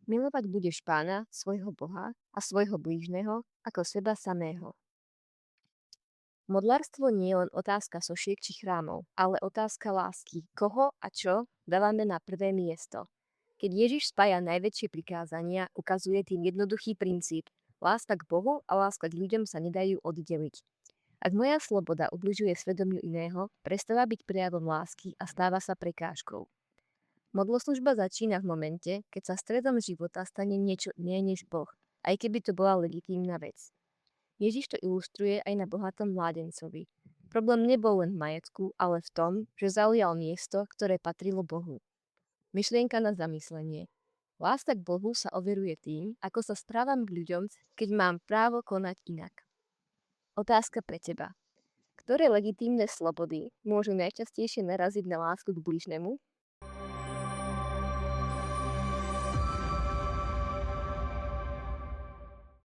Milovať budeš Pána, svojho Boha a svojho blížneho ako seba samého. Modlárstvo nie je len otázka sošiek či chrámov, ale otázka lásky, koho a čo dávame na prvé miesto. Keď Ježiš spája najväčšie prikázania, ukazuje tým jednoduchý princíp. Láska k Bohu a láska k ľuďom sa nedajú oddeliť. Ak moja sloboda ubližuje svedomiu iného, prestáva byť prejavom lásky a stáva sa prekážkou. Modloslužba začína v momente, keď sa stredom života stane niečo iné než Boh, aj keby to bola legitímna vec. Ježiš to ilustruje aj na bohatom mládencovi. Problém nebol len v majetku, ale v tom, že zaujal miesto, ktoré patrilo Bohu. Myšlienka na zamyslenie. Láska k Bohu sa overuje tým, ako sa správam k ľuďom, keď mám právo konať inak. Otázka pre teba. Ktoré legitímne slobody môžu najčastejšie naraziť na lásku k blížnemu?